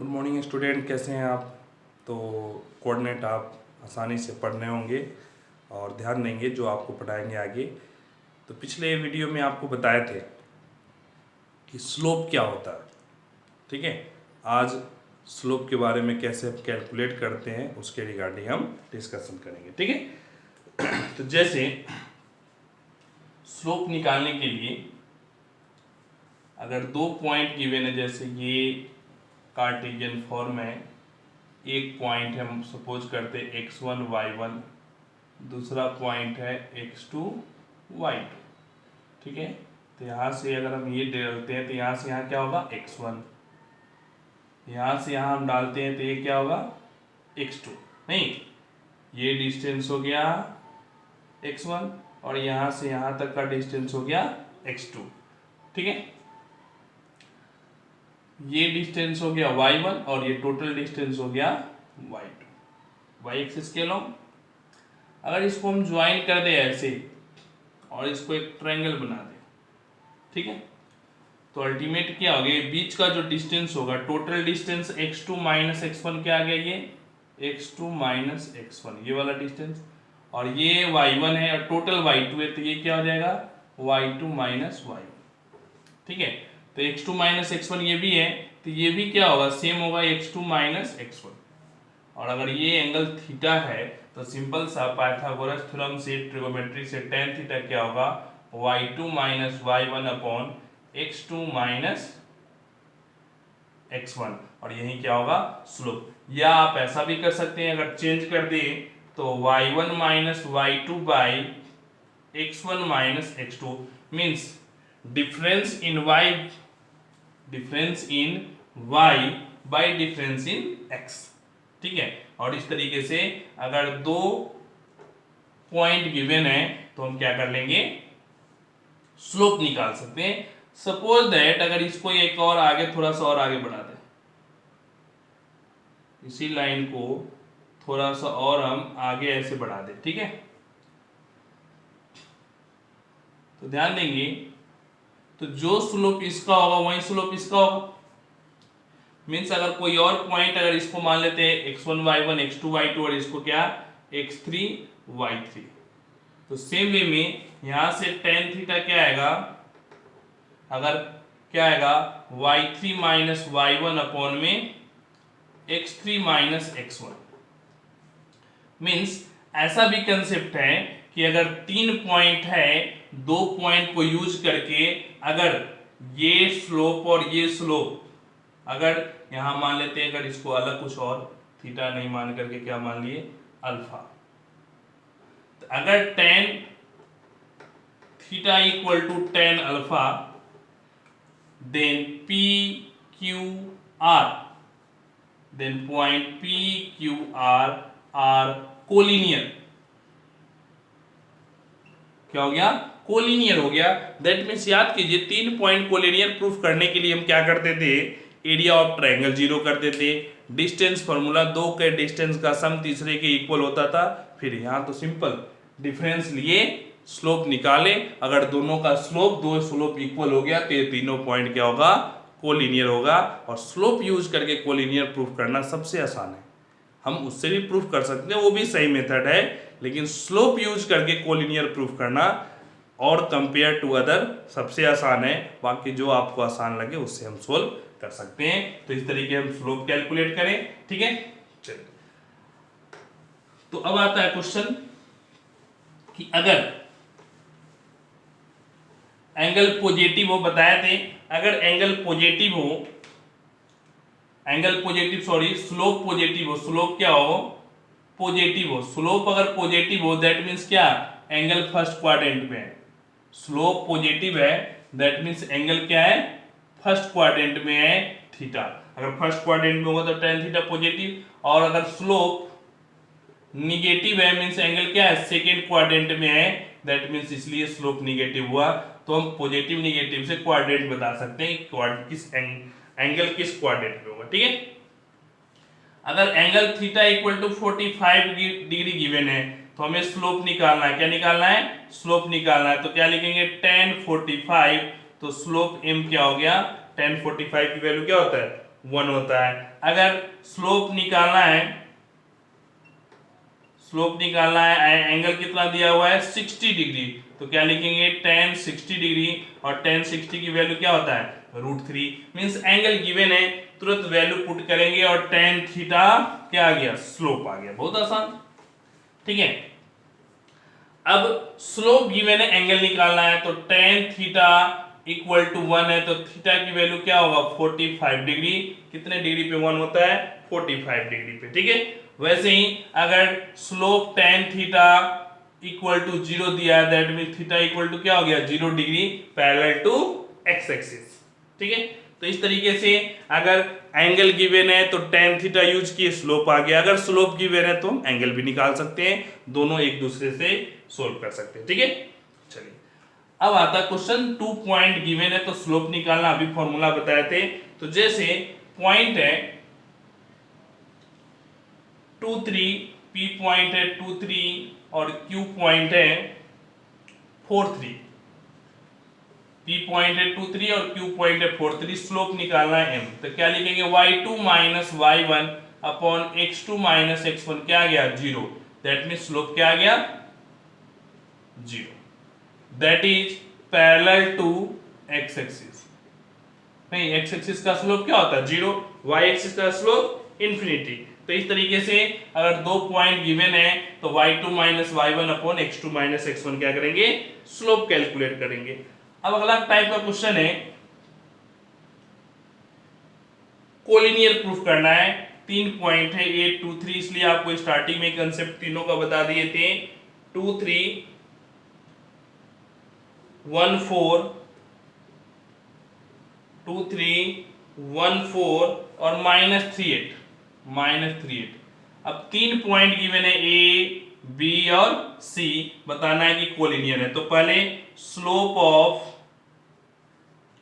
Good morning student, कैसे हैं आप। तो कोऑर्डिनेट आप आसानी से पढ़ने होंगे और ध्यान देंगे जो आपको पढ़ाएंगे आगे। तो पिछले वीडियो में आपको बताए थे कि स्लोप क्या होता है, ठीक है। आज स्लोप के बारे में कैसे हम कैलकुलेट करते हैं उसके रिगार्डिंग हम डिस्कशन करेंगे, ठीक है। तो जैसे स्लोप निकालने के लिए अगर दो पॉइंट गिवन है, जैसे ये कार्टेशियन फॉर्म है, एक पॉइंट है हम सपोज करते हैं x1 y1, दूसरा पॉइंट है x2 y2, ठीक है। तो यहाँ से अगर हम ये डालते हैं तो यहाँ से यहाँ क्या होगा x1, यहाँ से यहाँ हम डालते हैं तो ये क्या होगा x2, नहीं ये डिस्टेंस हो गया x1 और यहाँ से यहाँ तक का डिस्टेंस हो गया x2, ठीक है। ये डिस्टेंस हो गया y1 और ये टोटल डिस्टेंस हो गया y2, y एक्सिस के लॉन्ग। अगर इसको हम ज्वाइन कर दे ऐसे और इसको एक ट्रायंगल बना दे, ठीक है, तो अल्टीमेट क्या हो गया, बीच का जो डिस्टेंस होगा, total distance x2 minus x1 क्या आ गया, ये x2 माइनस x1 ये वाला डिस्टेंस, और ये y1 है और टोटल y2 है, तो ये क्या हो जाएगा y2 माइनस y1, ठीक है। तो x2 माइनस x1 ये भी है, तो ये भी क्या होगा, सेम होगा x2 माइनस x1। और अगर ये एंगल थीटा है तो सिंपल सा पाइथागोरस थ्योरम से, ट्रिगोनोमेट्री से tan थीटा क्या होगा y2 minus y1 upon x2 minus x1, और यही क्या होगा स्लोप। या आप ऐसा भी कर सकते हैं, अगर चेंज कर दे तो y1 minus y2 by x1 minus x2 means difference in y by difference in x, ठीक है। और इस तरीके से अगर दो पॉइंट गिवन है तो हम क्या कर लेंगे, स्लोप निकाल सकते हैं। सपोज दैट अगर इसको एक और आगे थोड़ा सा और आगे बढ़ा दें, इसी लाइन को थोड़ा सा और हम आगे ऐसे बढ़ा दें, ठीक है, तो ध्यान देंगे तो जो स्लोप इसका होगा वही स्लोप इसका होगा। मीन्स अगर कोई और पॉइंट, अगर इसको मान लेते हैं x1 y1 x2 y2 और इसको क्या x3 y3, तो सेम वे में यहां से tan थीटा क्या आएगा, अगर क्या आएगा y3 माइनस y1 अपॉन में x3 माइनस x1। मीन्स ऐसा भी कंसेप्ट है कि अगर तीन पॉइंट है, दो पॉइंट को यूज करके अगर ये स्लोप और ये स्लोप, अगर यहां मान लेते हैं, अगर इसको अलग कुछ और थीटा नहीं मान करके क्या मान लिए अल्फा, तो अगर tan theta equal to tan alpha, then p q r, then point p q r are collinear, क्या हो गया कोलिनियर हो गया। दैट मीन्स याद कीजिए, तीन पॉइंट कोलिनियर प्रूफ करने के लिए हम क्या करते थे, एरिया ऑफ ट्रायंगल जीरो कर देते, डिस्टेंस फार्मूला दो के डिस्टेंस का सम तीसरे के इक्वल होता था, फिर यहाँ तो सिंपल डिफरेंस लिए स्लोप निकाले, अगर दोनों का स्लोप, दो स्लोप इक्वल हो गया तो ये तीनों पॉइंट क्या होगा कोलिनियर होगा। और स्लोप यूज करके कोलिनियर प्रूफ करना सबसे आसान है, हम उससे भी प्रूफ कर सकते हैं, वो भी सही मेथड है, लेकिन स्लोप यूज करके कोलिनियर प्रूफ करना और कंपेयर टू अदर सबसे आसान है। बाकी जो आपको आसान लगे उससे हम सोल्व कर सकते हैं। तो इस तरीके हम स्लोप कैलकुलेट करें, ठीक है। चलिए, तो अब आता है क्वेश्चन कि अगर एंगल पॉजिटिव हो, बताए थे अगर एंगल पॉजिटिव हो, स्लोप पॉजिटिव हो, स्लोप क्या हो पॉजिटिव हो, स्लोप अगर पॉजिटिव हो दैट मीन्स क्या, एंगल फर्स्ट क्वाड्रेंट में है, स्लोप पॉजिटिव है दैट मीन्स एंगल क्या है फर्स्ट क्वाड्रेंट में है थीटा। अगर फर्स्ट क्वाड्रेंट में होगा तो tan थीटा पॉजिटिव, और अगर स्लोप निगेटिव है मीन्स एंगल क्या है सेकेंड क्वाड्रेंट में है, दैट मीन्स इसलिए स्लोप निगेटिव हुआ। तो हम पॉजिटिव निगेटिव से क्वाड्रेंट बता सकते हैं किस एंगल किस क्वाड्रेंट में होगा, ठीक है। अगर angle theta equal to 45 degree given है तो हमें स्लोप निकालना है, क्या निकालना है स्लोप निकालना है, तो क्या लिखेंगे tan 45, तो स्लोप m क्या हो गया tan 45 की वैल्यू क्या होता है 1 होता है। अगर स्लोप निकालना है एंगल कितना दिया हुआ है 60 डिग्री, तो क्या लिखेंगे tan 60 डिग्री, और tan 60 की वैल्यू क्या होता है √3। मींस एंगल गिवन है, तुरंत वैल्यू पुट करेंगे और tan थीटा क्या आ गया स्लोप आ गया। बहुत आसान, ठीक है। अब स्लोप गिवन है, एंगल निकालना है, तो tan थीटा इक्वल टू 1 है, तो थीटा की वैल्यू क्या होगा 45 डिग्री। कितने डिग्री पे 1 होता है 45 डिग्री पे, ठीक है। वैसे ही अगर slope tan theta equal to 0 दिया है, that means theta equal to क्या हो गया 0 degree parallel to x axis, ठीक है। तो इस तरीके से अगर एंगल गिवन है तो tan थीटा यूज किए, स्लोप आ गया। अगर स्लोप गिवन है तो हम एंगल भी निकाल सकते हैं, दोनों एक दूसरे से सोल्व कर सकते हैं, ठीक है। चलिए अब आता क्वेश्चन 2 पॉइंट गिवन है तो स्लोप निकालना, अभी फॉर्मूला बताए थे। तो जैसे पॉइंट है 2 3, P पॉइंट है 2 3 और Q पॉइंट है 4 3। P पॉइंट है 2 3 और Q पॉइंट है 4 3। स्लोप निकालना है m, तो क्या लिखेंगे y2 minus y1 upon x2 minus x1 क्या आ गया 0। दैट मीन स्लोप क्या आ गया 0, that is parallel to x axis. नहीं, x एक्सिस का स्लोप क्या होता है 0, y एक्सिस का स्लोप इन्फिनिटी। तो इस तरीके से अगर दो पॉइंट गिवन है तो y2 minus y1 upon x2 minus x1 क्या करेंगे स्लोप कैलकुलेट करेंगे। अब अगला टाइप का क्वेश्चन है कोलिनियर प्रूफ करना है। 3 पॉइंट है 8 2 3, इसलिए आपको स्टार्टिंग में कंसेप्ट तीनों का बता दिए थे। 2 3 1 4 2 3 1 4 और -3 8। अब 3 पॉइंट गिवन है A B और C, बताना है कि कोलिनियर है। तो पहले स्लोप ऑफ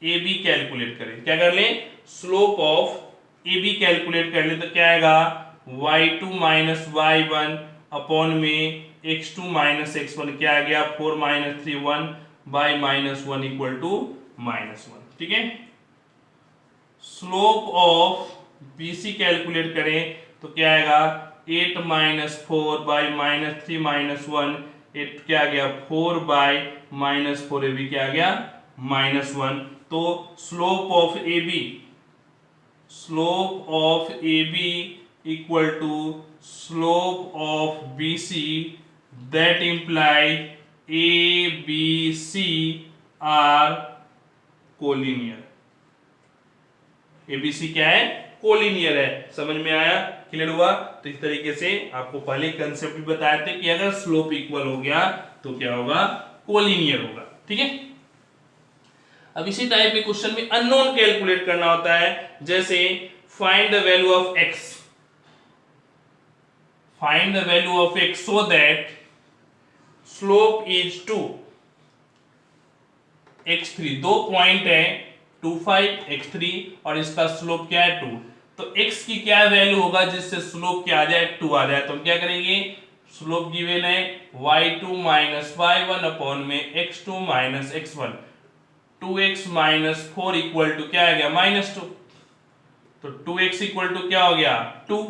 AB कैलकुलेट करें। क्या कर लें स्लोप ऑफ AB कैलकुलेट कर ले, तो क्या आएगा y2 माइनस y1 अपॉन में x2 माइनस x1 क्या आ गया 4 माइनस 3 1 बाई -1 इक्वल टू -1, ठीक है। स्लोप ऑफ BC कैलकुलेट करें तो क्या आएगा 8 माइनस 4 बाई -3 -1, 8 क्या आ गया 4 बाई -4, AB क्या आ गया -1। तो slope of AB equal to slope of BC, that imply ABC are collinear. ABC क्या है कोलिनियर है। समझ में आया, क्लियर हुआ। तो इस तरीके से आपको पहले कंसेप्ट भी बताए थे कि अगर स्लोप इक्वल हो गया तो क्या होगा कोलिनियर होगा, ठीक है। अब इसी टाइप के क्वेश्चन में अननोन कैलकुलेट करना होता है। जैसे find the value of x so that slope is 2 x3। दो पॉइंट है 2 5 x3 और इसका स्लोप क्या है 2। तो x की क्या वैल्यू होगा जिससे स्लोप क्या आ जाए 2 आ जाए। तो हम क्या करेंगे स्लोप गिवन है y2 माइनस y1 अपॉन में x2 minus x1, 2x minus 4 equal to क्या आ गया -2। तो 2x इक्वल टू क्या हो गया 2,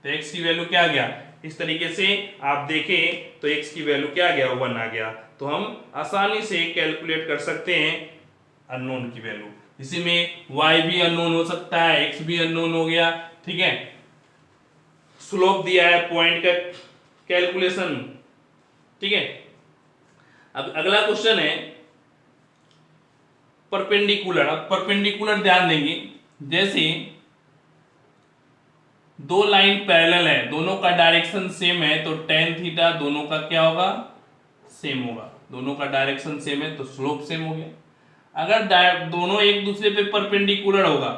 तो x की वैल्यू क्या आ गया। इस तरीके से आप देखें तो x की वैल्यू क्या आ गया 1 आ गया। तो हम आसानी से कैलकुलेट कर सकते हैं अननोन की वैल्यू। इसी में y भी अननोन हो सकता है, x भी अननोन हो गया, ठीक है। स्लोप दिया है, पॉइंट का कैलकुलेशन, ठीक है। अब अगला क्वेश्चन है परपेंडिकुलर। अब परपेंडिकुलर ध्यान देंगे, जैसे दो लाइन पैरेलल है, दोनों का डायरेक्शन सेम है, तो tan थीटा दोनों का क्या होगा सेम होगा। दोनों का डायरेक्शन सेम है तो स्लोप सेम हो गया। अगर दोनों एक दूसरे पे परपेंडिकुलर होगा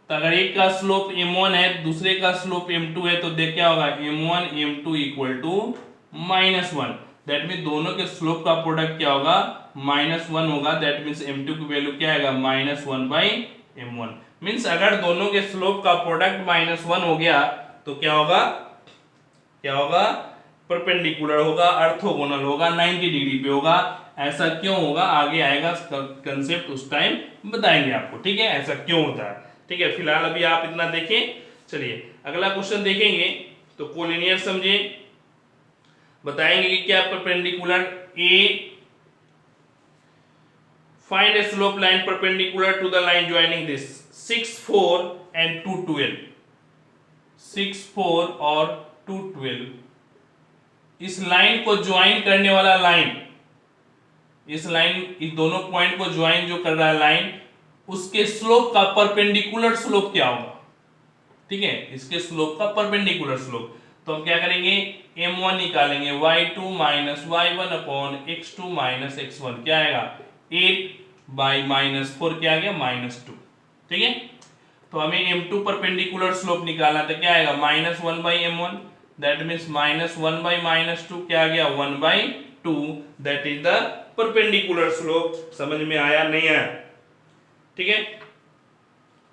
तो अगर एक का स्लोप m1 है दूसरे का स्लोप m2 है, तो देख क्या होगा m1 m2 equal to -1। That mean दोनों के स्लोप का प्रोडक्ट क्या होगा -1 होगा। दैट मीन्स m2 की वैल्यू क्या आएगा -1/m1। मीन्स अगर दोनों के स्लोप का प्रोडक्ट -1 हो गया तो क्या होगा परपेंडिकुलर होगा, ऑर्थोगोनल होगा, 90 डिग्री पे होगा। ऐसा क्यों होगा आगे आएगा कंसेप्ट, उस टाइम बताएंगे आपको, ठीक है ऐसा क्यों होता है। ठीक है, फिलहाल अभी आप इतना देखें। चलिए अगला क्वेश्चन देखेंगे। तो कोलिनियर समझे, बताएंगे कि क्या perpendicular A, find a slope line perpendicular to the line joining this 6 4 and 2 12, 6 4 और 2 12 इस लाइन को ज्वाइन करने वाला लाइन, इस दोनों पॉइंट को ज्वाइन जो कर रहा है लाइन, उसके स्लोप का परपेंडिकुलर स्लोप क्या होगा। ठीक है, इसके स्लोप का परपेंडिकुलर स्लोप। तो हम क्या करेंगे, m1 निकालेंगे, y2 minus y1 upon x2 minus x1 क्या आएगा 8 बाई माइनस 4 क्या आ गया -2। ठीक है, तो हमें m2 परपेंडिकुलर स्लोप निकालना था, क्या आएगा -1 by m1, that means -1 by -2 क्या आ गया 1/2, that is the perpendicular slope. समझ में आया नहीं आया? ठीक है,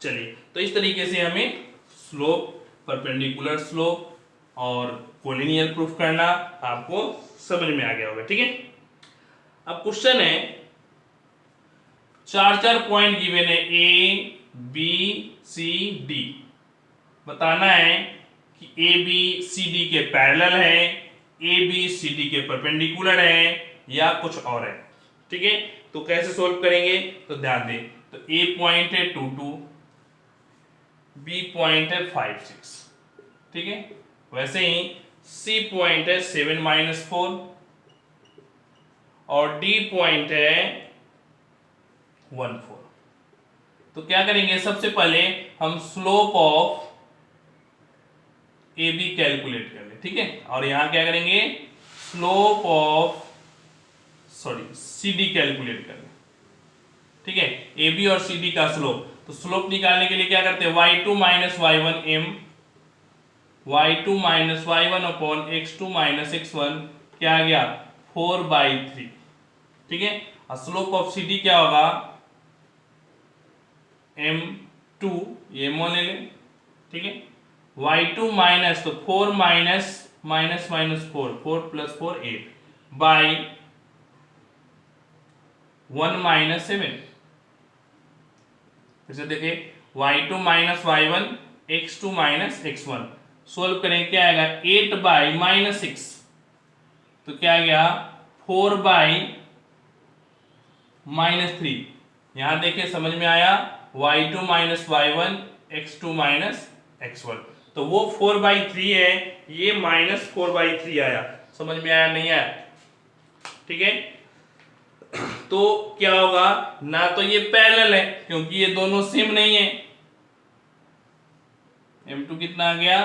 चलिए तो इस तरीके से हमें स्लोप, परपेंडिकुलर स्लोप और कोलिनियर प्रूफ करना आपको समझ में आ गया होगा। ठीक है, अब क्वेश्चन है, चार पॉइंट गिवन है ए बी सी डी, बताना है कि ए बी सी डी के पैरेलल है, ए बी सी डी के परपेंडिकुलर है या कुछ और है। ठीक है, तो कैसे सोल्व करेंगे, तो ध्यान दें। तो ए पॉइंट है 2 2, बी पॉइंट है 5 6, ठीक है, वैसे ही सी पॉइंट है 7 -4 और डी पॉइंट है 1 4। तो क्या करेंगे, सबसे पहले हम slope of A B calculate कर ले। ठीक है, और यहां क्या करेंगे, slope of C D calculate कर ले। ठीक है, ए बी और सी डी का स्लोप। तो स्लोप निकालने के लिए क्या करते हैं, y2 minus y1 m, y2 minus y1 upon x2 minus x1 क्या आ गया 4/3। ठीक है, और स्लोप ऑफ सी डी क्या होगा m2, ये m1 ले लें। ठीक है, y2 माइनस, तो 4 minus minus minus 4 plus 4 8 by 1 minus 7। फिर से देखिए, y2 minus y1 x2 minus x1 solve करेंगे, क्या आएगा 8 बाई -6, तो क्या आ गया 4 बाई -3। यहां देखिए समझ में आया, y2 minus y1 x2 minus x1, तो वो 4/3 है, ये -4/3 आया। समझ में आया नहीं आया? ठीक है, तो क्या होगा ना, तो ये पैरेलल है क्योंकि ये दोनों सेम नहीं है। m2 कितना आ गया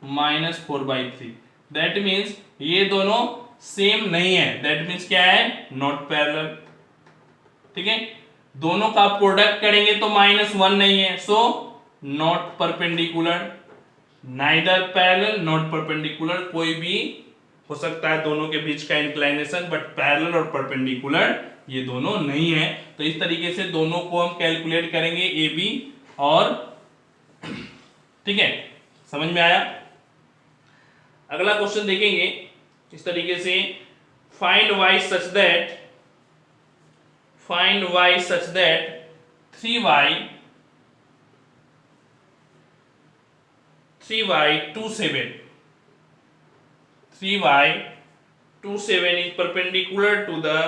-4/3, दैट मीन्स ये दोनों सेम नहीं है, दैट मीन्स क्या है नॉट पैरेलल। ठीक है, दोनों का प्रोडक्ट करेंगे तो -1 नहीं है, so not perpendicular, neither parallel not perpendicular. कोई भी हो सकता है दोनों के बीच का इंक्लाइनेशन, बट पैरेलल और परपेंडिकुलर ये दोनों नहीं है। तो इस तरीके से दोनों को हम कैलकुलेट करेंगे ए बी और ठीक है, समझ में आया? अगला क्वेश्चन देखेंगे इस तरीके से, find y such that 3y 27 is perpendicular to the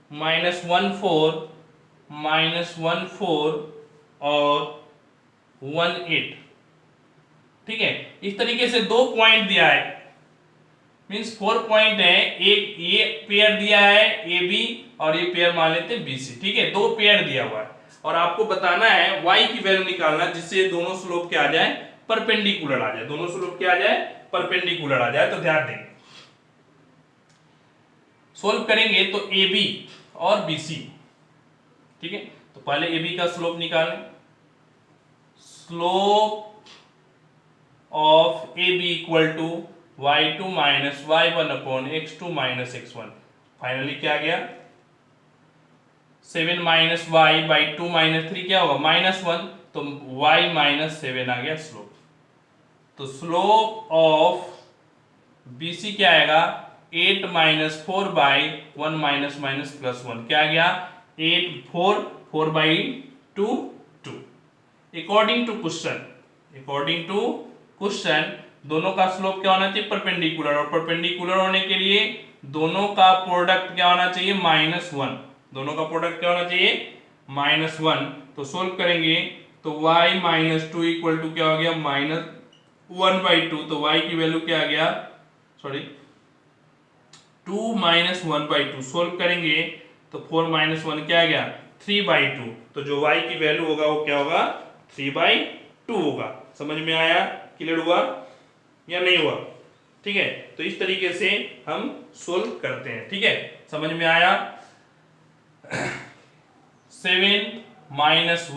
-1 4 और 1 8। ठीक है, इस तरीके से दो पॉइंट दिया है, मींस 4 पॉइंट है, एक ये पेयर दिया है ए बी और ये पेयर मान लेते हैं बी सी। ठीक है, दो पेयर दिया हुआ है और आपको बताना है y की वैल्यू निकालना, जिससे दोनों स्लोप क्या आ जाए परपेंडिकुलर आ जाए, दोनों स्लोप क्या आ जाए परपेंडिकुलर आ जाए। तो ध्यान दें, सोल्व करेंगे तो ए बी और बी सी। ठीक है, तो पहले ए बी का स्लोप निकालें, slope of A B equal to y2 minus y1 upon x2 minus x1। Finally क्या आ गया 7 माइनस y बाई 2 माइनस 3 क्या होगा -1, तो y माइनस 7 आ गया स्लोप। तो स्लोप ऑफ BC क्या आएगा 8 minus 4 by 1 minus minus plus 1 क्या आ गया 8 4 4/2 2। अकॉर्डिंग टू क्वेश्चन दोनों का स्लोप क्या होना चाहिए, परपेंडिकुलर, और परपेंडिकुलर होने के लिए दोनों का प्रोडक्ट क्या होना चाहिए, -1। दोनों का प्रोडक्ट क्या होना चाहिए, -1। तो सोल्व करेंगे तो y - 2 इक्वल टू क्या हो गया, -1/2। तो y की वैल्यू क्या आ गया, सॉरी 2 - 1/2। सोल्व करेंगे तो 4 - 1 क्या आ गया, 3/2। तो जो y की वैल्यू होगा वो क्या होगा, 3/2 होगा। समझ में आया, क्लियर हुआ या नहीं हुआ? ठीक है, तो इस तरीके से हम सोल्व करते हैं। ठीक है, समझ में आया। 7 -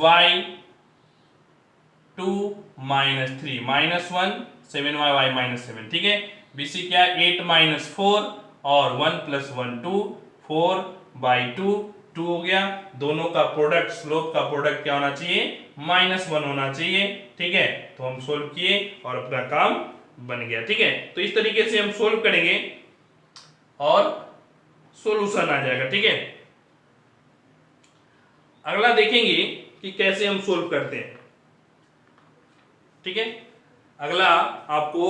y 2 - 3 -1 7y -7। ठीक है, BC क्या, 8 - 4 और 1 + 1 2 4/2 2 हो गया। दोनों का प्रोडक्ट, स्लोप का प्रोडक्ट क्या होना चाहिए, -1 होना चाहिए। ठीक है, तो हम सोल्व किए और अपना काम बन गया। ठीक है, तो इस तरीके से हम सोल्व करेंगे और सॉल्यूशन आ जाएगा। ठीक है, अगला देखेंगे कि कैसे हम सोल्व करते हैं। ठीक है, अगला आपको,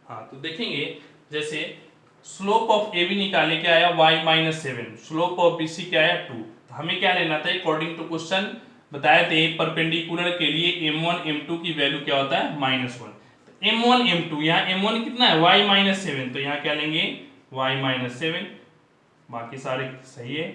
हाँ तो देखेंगे जैसे स्लोप ऑफ ए बी निकाले, क्या आया, y - 7। Slope of B C क्या आया, 2। तो हमें क्या लेना था, अकॉर्डिंग टू क्वेश्चन बताए थे परपेंडिकुलर के लिए m1 m2 की वैल्यू क्या होता है, -1। तो m1 m2, यहाँ m1 कितना है, y - 7। तो यहाँ क्या लेंगे, y - 7, बाकी सारे सही है,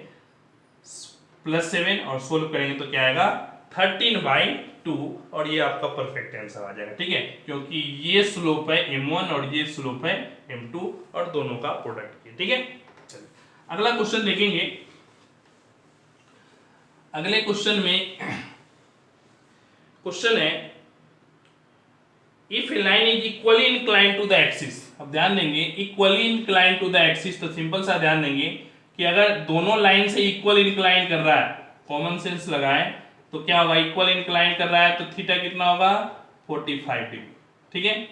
+7 और सोल्व करेंगे तो क्या आएगा, 13/2। और ये आपका परफेक्ट आंसर आ जाएगा। ठीक है, क्योंकि ये स्लोप है m1 और ये स्लोप है m2 और दोनों का प्रोडक्ट है। ठीक है, चलिए अगला क्वेश्चन देखेंगे। अगले क्वेश्चन में क्वेश्चन है, if a line is equally inclined to the axis. अब ध्यान देंगे, equally inclined to the axis, तो सिंपल सा ध्यान देंगे कि अगर दोनों लाइन से इक्वल इंक्लाइन कर रहा है, कॉमन सेंस लगाएं तो क्या होगा, इक्वल इंक्लाइन कर रहा है तो थीटा कितना होगा, 45 डिग्री। ठीक है,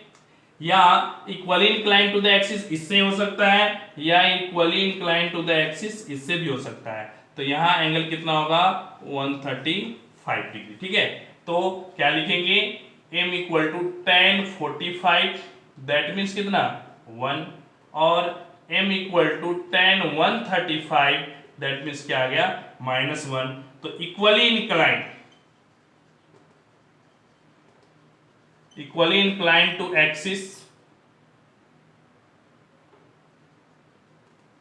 या equally incline to the axis इससे हो सकता है, या equally incline to the axis इससे भी हो सकता है। तो यहाँ एंगल कितना होगा, 135 डिग्री। ठीक है, तो क्या लिखेंगे, m = tan 45, दैट मीन्स कितना, 1, और m = tan 135, दैट मीन्स क्या आ गया, -1। तो इक्वली इंक्लाइन टू एक्सिस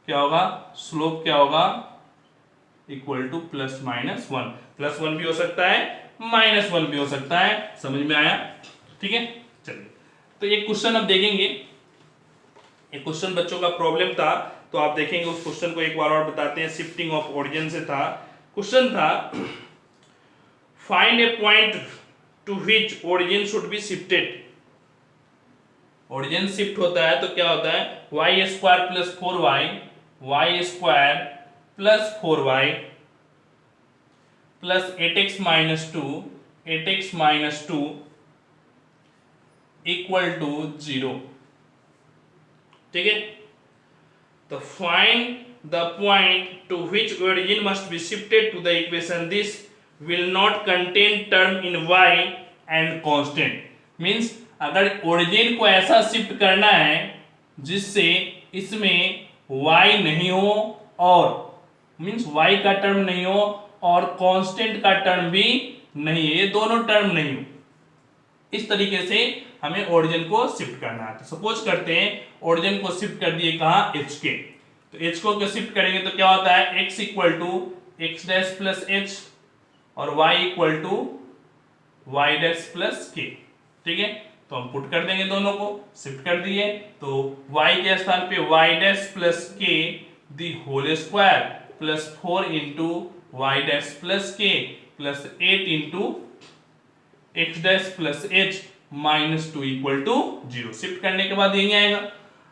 क्या होगा, स्लोप क्या होगा, इक्वल टू +-1। +1 भी हो सकता है, -1 भी हो सकता है। समझ में आया? ठीक है, चलिए तो ये क्वेश्चन अब देखेंगे। एक क्वेश्चन बच्चों का प्रॉब्लम था, तो आप देखेंगे उस क्वेश्चन को एक बार और बताते हैं। शिफ्टिंग ऑफ ओरिजिन से था क्वेश्चन, था find A point to which origin should be shifted. Origin shift होता है तो क्या होता है, y² + 4y, y² + 4y + 8x - 2, 8x - 2 = 0। ठीक है, तो find the point to which origin must be shifted to the equation this will not contain term in y and constant. Means अगर ओरिजिन को ऐसा शिफ्ट करना है जिससे इसमें y नहीं हो, और मींस y का टर्म नहीं हो और कांस्टेंट का टर्म भी नहीं है, ये दोनों टर्म नहीं हो, इस तरीके से हमें ओरिजिन को शिफ्ट करना है। तो सपोज करते हैं ओरिजिन को शिफ्ट कर दिए कहाँ, h के। तो h को शिफ्ट करेंगे तो क्या होता है, x = x' + h और y = y' + k। ठीक है, तो हम पुट कर देंगे, दोनों को शिफ्ट कर दिए तो y के स्थान पे y' + k the whole square + 4 × y' + k + 8 × x' + h -2 = 0। Shift करने के बाद यही आएगा।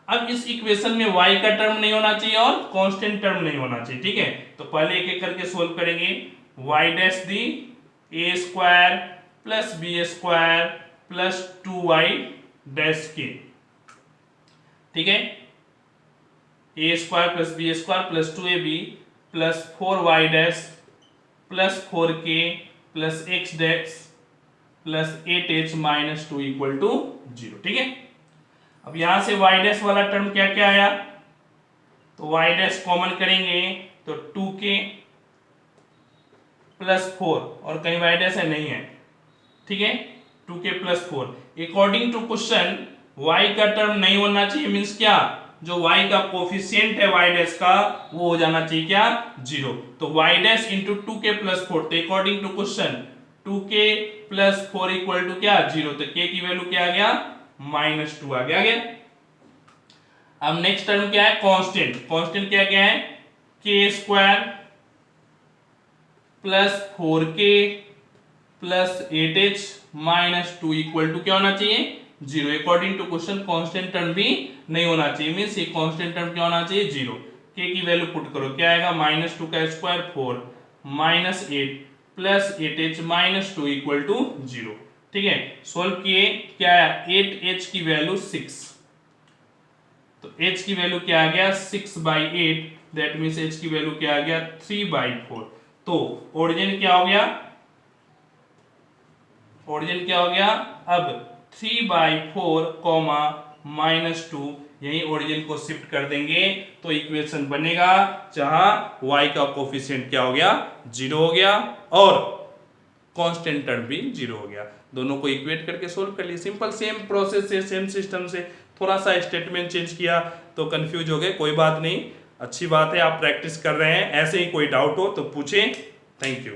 अब इस इक्वेशन में y का टर्म नहीं होना चाहिए और कांस्टेंट टर्म नहीं होना चाहिए। ठीक है, तो पहले एक एक करके सोल्व करेंगे। y' दी a² + b² + 2y' ठीक है, a² + b² + 2ab + 4y' plus 4k plus x dash plus 8h minus 2 equal to 0। ठीक है, अब यहां से y डैश वाला टर्म क्या क्या आया, तो y डैश कॉमन करेंगे तो 2k प्लस 4 और कहीं y डैश है नहीं है, ठीक है, 2k plus 4। According to question y का टर्म नहीं होना चाहिए, मीन्स क्या, जो y का कोफिशिएंट है y डैश का वो हो जाना चाहिए क्या, 0। तो y dash into 2k plus 4, तो according to question 2k plus 4 equal to क्या, 0। तो k की वैल्यू क्या आ गया, -2 आ गया। अब नेक्स्ट टर्म क्या है, कांस्टेंट। कांस्टेंट क्या क्या है, k square plus 4k plus 8h minus 2 equal to क्या होना चाहिए, 0। According to question constant term भी नहीं होना चाहिए, मीन्स ये कांस्टेंट टर्म क्या होना चाहिए, 0। k की वैल्यू पुट करो, क्या आएगा, -2 का square 4 minus 8 plus 8h minus 2 equal to 0। ठीक है, सोल्व किए, क्या आया, 8h की वैल्यू 6, तो h की वैल्यू क्या आ गया, 6/8, दैट मीन्स h की वैल्यू क्या आ गया, 3/4। तो ओरिजिन क्या हो गया, ओरिजिन क्या हो गया, अब 3/4 कॉमा -2, यही ओरिजिन को शिफ्ट कर देंगे तो इक्वेशन बनेगा जहां y का कोफिशिएंट क्या हो गया, 0 हो गया और कांस्टेंट टर्म भी 0 हो गया। दोनों को इक्वेट करके सोल्व कर लिए, सिंपल, सेम प्रोसेस से, सेम सिस्टम से, थोड़ा सा स्टेटमेंट चेंज किया तो कंफ्यूज हो गए, कोई बात नहीं, अच्छी बात है आप प्रैक्टिस कर रहे हैं। ऐसे ही कोई डाउट हो तो पूछें। Thank you.